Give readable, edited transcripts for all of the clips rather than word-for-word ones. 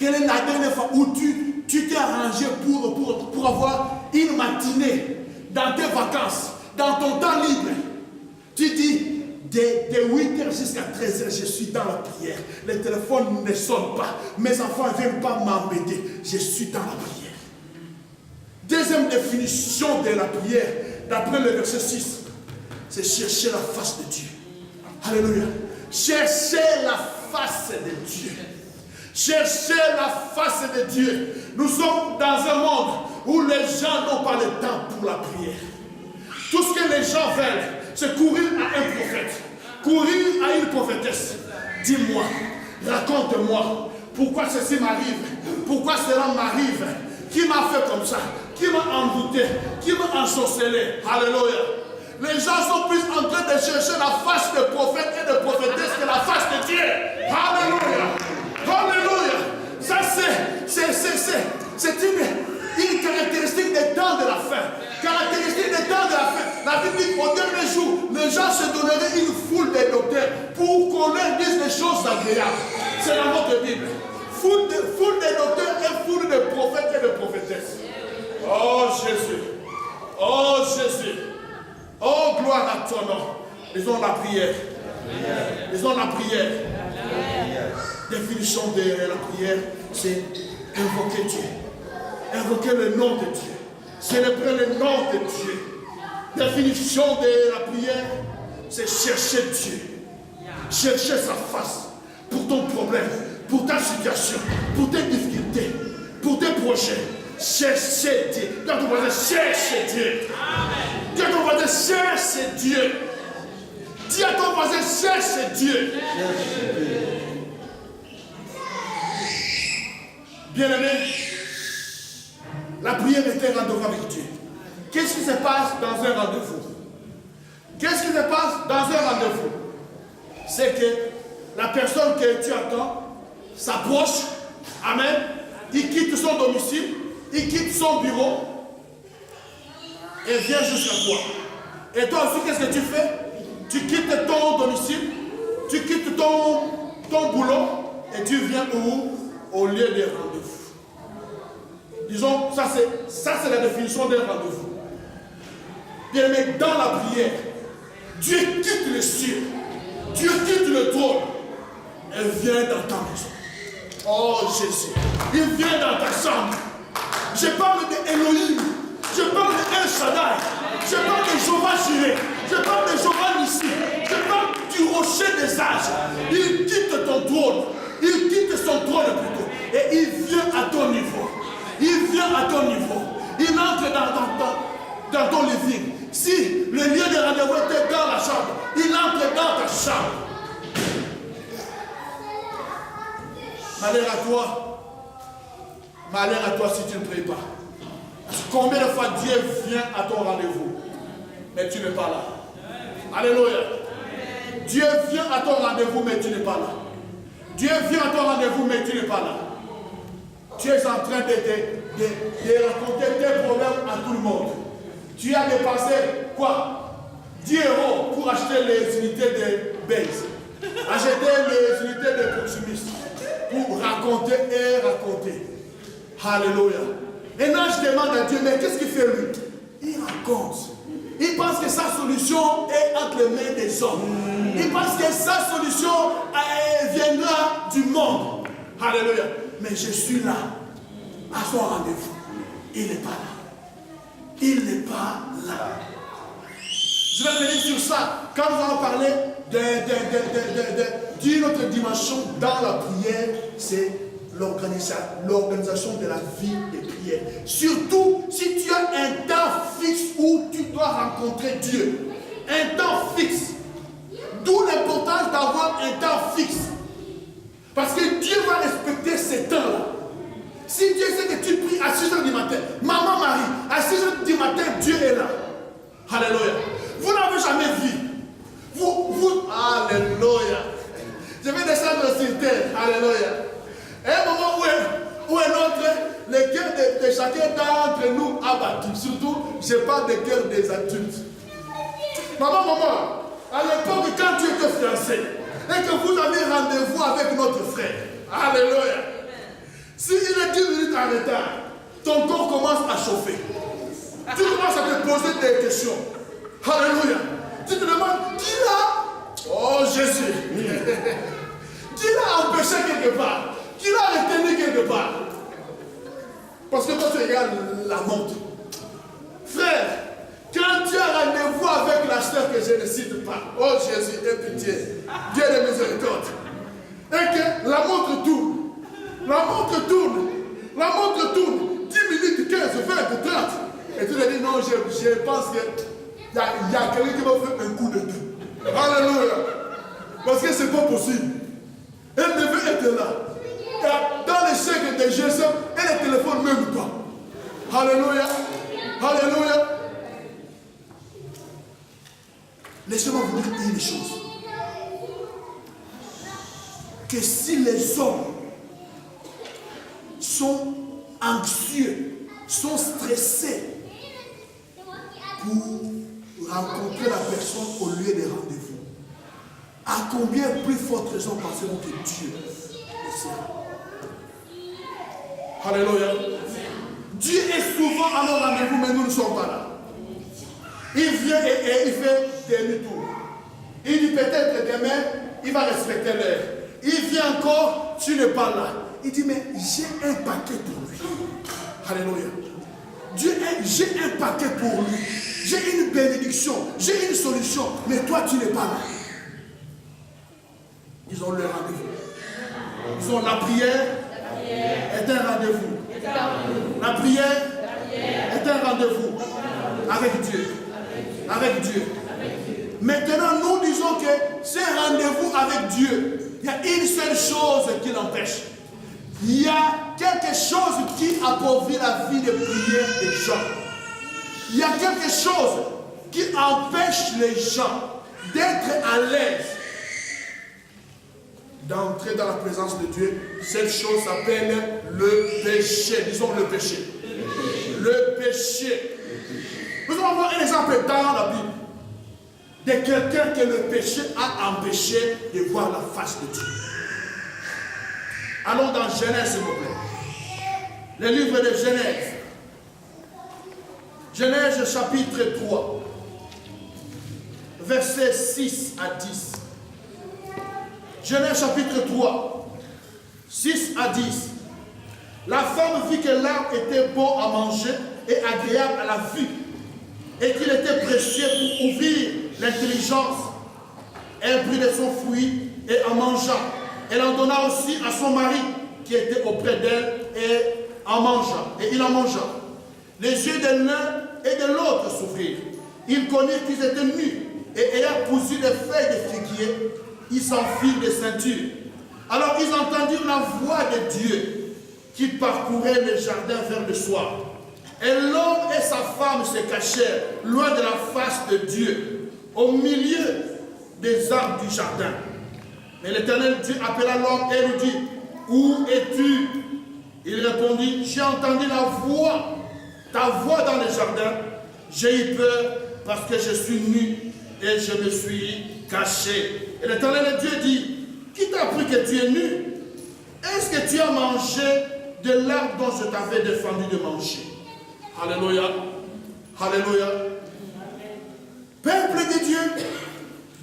Quelle est la dernière fois où tu t'es arrangé pour avoir une matinée dans tes vacances, dans ton temps libre? Tu dis, de 8h jusqu'à 13h, je suis dans la prière. Les téléphones ne sonnent pas. Mes enfants ne viennent pas m'embêter. Je suis dans la prière. Deuxième définition de la prière, d'après le verset 6, c'est chercher la face de Dieu. Alléluia. Chercher la face de Dieu. Chercher la face de Dieu. Nous sommes dans un monde où les gens n'ont pas le temps pour la prière. Tout ce que les gens veulent, c'est courir à un prophète, courir à une prophétesse. Dis-moi, raconte-moi, pourquoi ceci m'arrive, pourquoi cela m'arrive, qui m'a fait comme ça, qui m'a envoûté, qui m'a ensorcelé. Alléluia. Les gens sont plus en train de chercher la face de prophète et de prophétesse que la face de Dieu. Alléluia. Alléluia. Ça c'est une caractéristique des temps de la fin. Caractéristique des temps de la fin. La Bible dit qu'au dernier jour, les gens se donneraient une foule de docteurs pour qu'on leur dise des choses agréables. C'est dans votre Bible. Foule de docteurs et foule de prophètes et de prophétesses. Oh Jésus. Oh Jésus. Oh gloire à ton nom. Disons la prière. Disons la prière. Définition de la prière, c'est invoquer Dieu. Invoquer le nom de Dieu. Célébrer le nom de Dieu. Définition de la prière, c'est chercher Dieu. Chercher sa face pour ton problème, pour ta situation, pour tes difficultés, pour tes projets. Chercher Dieu. Quand on va dire chercher Dieu. Quand on va dire chercher Dieu. Dis à ton voisin chercher Dieu. Bien-aimé, la prière est un rendez-vous avec Dieu. Qu'est-ce qui se passe dans un rendez-vous? Qu'est-ce qui se passe dans un rendez-vous? C'est que la personne que tu attends s'approche, amen, il quitte son domicile, il quitte son bureau et vient jusqu'à toi. Et toi aussi, qu'est-ce que tu fais? Tu quittes ton domicile, tu quittes ton boulot et tu viens où? Au lieu des rendez-vous. Disons, ça c'est la définition d'un rendez-vous. Bien, mais dans la prière, Dieu quitte les cieux, Dieu quitte le trône et vient dans ta maison. Oh Jésus, il vient dans ta chambre. Je parle de Elohim, je parle de El Shaddai, je parle de Jéhovah Jireh, je parle de Jéhovah Nissi, je parle du rocher des âges. Il quitte ton trône. Il quitte son trône plutôt. Et il vient à ton niveau. Il vient à ton niveau. Il entre dans ton living. Si le lieu de rendez-vous était dans la chambre, il entre dans ta chambre. Malheur à toi. Malheur à toi si tu ne pries pas. Combien de fois Dieu vient à ton rendez-vous, mais tu n'es pas là. Alléluia. Dieu vient à ton rendez-vous, mais tu n'es pas là. Dieu vient à ton rendez-vous, mais tu n'es pas là. Tu es en train de raconter tes problèmes à tout le monde. Tu as dépensé quoi? 10 € pour acheter les unités de base. Acheter les unités de proximistes. Pour raconter et raconter. Alléluia. Et là, je demande à Dieu, mais qu'est-ce qu'il fait lui? Il raconte. Il pense que sa solution est entre les mains des hommes. Il pense que sa solution viendra du monde. Alléluia. Mais je suis là, à son rendez-vous. Il n'est pas là. Il n'est pas là. Je vais venir sur ça. Quand nous allons parler d'une autre dimension dans la prière, c'est l'organisation de la vie de prière. Surtout si tu as un temps fixe où tu dois rencontrer Dieu. Un temps fixe. D'où l'importance d'avoir un temps fixe. Parce que Dieu va respecter ces temps-là. Si Dieu sait que tu pries à 6 h du matin, maman Marie, à 6 h du matin, Dieu est là. Alléluia. Vous n'avez jamais vu. Alléluia. Je vais descendre sur terre. Alléluia. Un moment où un autre, le cœur de chacun d'entre nous a battu. Surtout, je parle des cœurs des adultes. Maman, à l'époque quand tu étais fiancé et que vous avez rendez-vous avec notre frère. Alléluia. en retard. Ton corps commence à chauffer. Tu commences à te poser des questions. Alléluia. Tu te demandes, qui l'a? Oh Jésus. Qui l'a empêché quelque part? Qui l'a retenu quelque part? Parce que quand tu regardes la montre, frère, quand tu as rendez-vous avec l'acheteur que je ne cite pas, oh Jésus, aie pitié, Dieu de miséricorde, et que la montre tourne, la montre tourne, la montre tourne, 10 minutes, 15, 20, 30, et tu te dis non, je pense qu'il y a quelqu'un qui va faire un coup de tout. Alléluia. Parce que ce n'est pas possible. Elle devait être là. Et dans les chèques de GSM, elle ne téléphone même pas. Alléluia. Alléluia. Laissez-moi vous dire une chose. Que si les hommes sont anxieux, sont stressés pour rencontrer la personne au lieu des rendez-vous, à combien plus forte raison pensez-vous que Dieu le sera? Alléluia. Dieu est souvent à nos rendez-vous, mais nous ne sommes pas là. Il vient et il fait demi-tour. Il dit peut-être demain, il va respecter l'heure. Il vient encore, tu n'es pas là. Il dit, mais j'ai un paquet pour lui. Alléluia. J'ai un paquet pour lui. J'ai une bénédiction. J'ai une solution. Mais toi, tu n'es pas là. Ils ont leur rendez-vous. Ils ont la prière est un rendez-vous. La prière est un rendez-vous avec Dieu. Avec Dieu. Maintenant, nous disons que c'est un rendez-vous avec Dieu. Il y a une seule chose qui l'empêche. Il y a quelque chose qui appauvrit la vie de prière des gens. Il y a quelque chose qui empêche les gens d'être à l'aise d'entrer dans la présence de Dieu. Cette chose s'appelle le péché. Disons le péché. Le péché. Nous allons voir un exemple dans la Bible de quelqu'un que le péché a empêché de voir la face de Dieu. Allons dans Genèse, s'il vous plaît. Le livre de Genèse. Genèse chapitre 3. Versets 6 à 10. Genèse chapitre 3. 6 à 10. La femme vit que l'arbre était bon à manger et agréable à la vue, et qu'il était précieux pour ouvrir l'intelligence. Elle prit de son fruit et en mangea. Elle en donna aussi à son mari qui était auprès d'elle et en mangea. Et il en mangea. Les yeux de l'un et de l'autre s'ouvrirent. Ils connurent qu'ils étaient nus et ayant cousu des feuilles de figuier, ils s'enfirent des ceintures. Alors ils entendirent la voix de Dieu qui parcourait le jardin vers le soir. Et l'homme et sa femme se cachèrent loin de la face de Dieu, au milieu des arbres du jardin. Mais l'Éternel Dieu appela l'homme et lui dit, où es-tu? Il répondit, j'ai entendu ta voix dans le jardin. J'ai eu peur parce que je suis nu et je me suis caché. Et l'Éternel Dieu dit, qui t'a appris que tu es nu? Est-ce que tu as mangé de l'arbre dont je t'avais défendu de manger? Alléluia. Alléluia. Peuple de Dieu,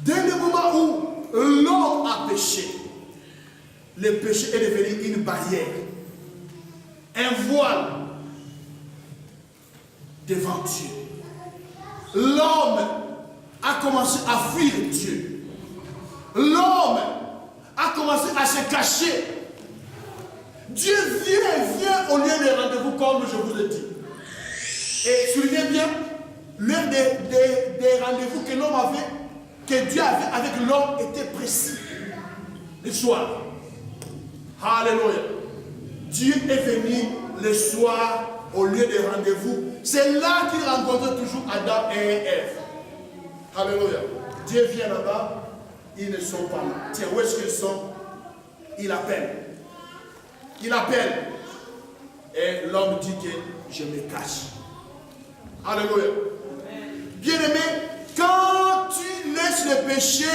dès le moment où l'homme a péché, le péché est devenu une barrière, un voile devant Dieu. L'homme a commencé à fuir Dieu. L'homme a commencé à se cacher. Dieu vient au lieu des rendez-vous comme je vous ai dit. Et soulignez bien, l'un des rendez-vous que l'homme avait, que Dieu avait avec l'homme était précis. Le soir. Alléluia. Dieu est venu le soir au lieu des rendez-vous. C'est là qu'il rencontre toujours Adam et Ève. Alléluia. Dieu vient là-bas, ils ne sont pas là. Tiens, où est-ce qu'ils sont? Il appelle. Il appelle. Et l'homme dit que je me cache. Alléluia. Bien-aimé, quand tu laisses le péché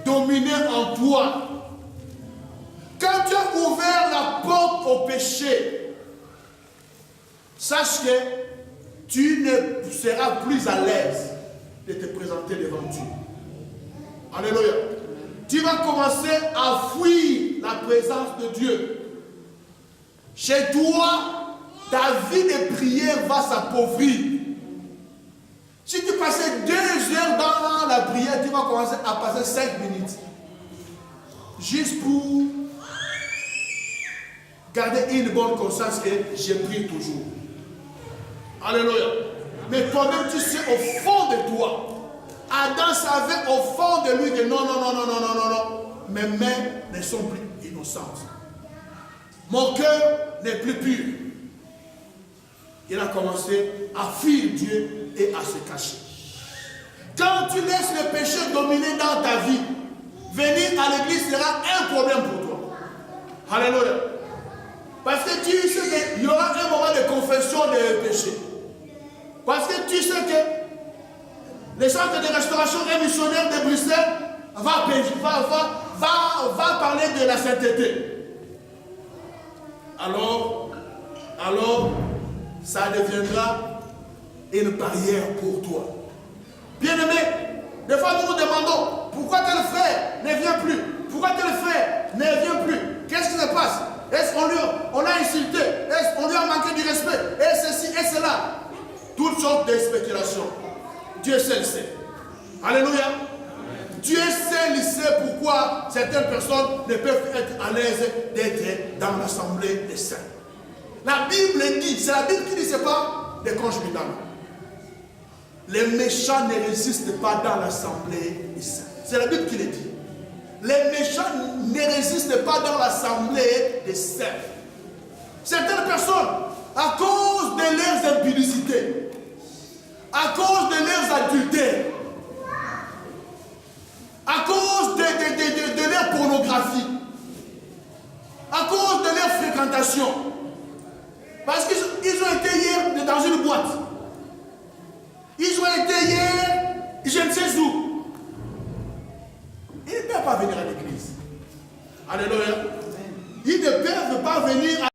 dominer en toi, quand tu as ouvert la porte au péché, sache que tu ne seras plus à l'aise de te présenter devant Dieu. Alléluia. Tu vas commencer à fuir la présence de Dieu. Chez toi, ta vie de prière va s'appauvrir. Si tu passais 2 heures dans la prière, tu vas commencer à passer 5 minutes. Juste pour garder une bonne conscience que je prie toujours. Alléluia. Mais toi-même, tu sais au fond de toi. Adam savait au fond de lui que non. Mes mains ne sont plus innocentes. Mon cœur n'est plus pur. Il a commencé à fuir Dieu et à se cacher. Quand tu laisses le péché dominer dans ta vie, venir à l'église sera un problème pour toi. Alléluia. Parce que tu sais qu'il y aura un moment de confession des péchés. Parce que tu sais que le centre de restauration et missionnaire de Bruxelles va parler de la sainteté. Alors, ça deviendra une barrière pour toi. Bien-aimé, des fois nous nous demandons pourquoi tel frère ne vient plus, pourquoi tel frère ne vient plus. Qu'est-ce qui se passe? Est-ce qu'on l'a insulté? Est-ce qu'on lui a manqué du respect? Et ceci et cela. Toutes sortes de spéculations. Dieu seul sait. Alléluia. Dieu seul sait pourquoi certaines personnes ne peuvent être à l'aise d'être dans l'assemblée des saints. La Bible dit, c'est la Bible qui dit, c'est pas des conjugal. Les méchants ne résistent pas dans l'assemblée des saints. C'est la Bible qui le dit. Les méchants ne résistent pas dans l'assemblée des saints. Certaines personnes, à cause de leurs impudicités, à cause de leurs adultères, à cause de leur pornographie, à cause de leur fréquentation, parce qu'ils ont été hier dans une boîte, ils ont été hier, je ne sais où, ils ne peuvent pas venir à l'église. Alléluia. Ils ne peuvent pas venir à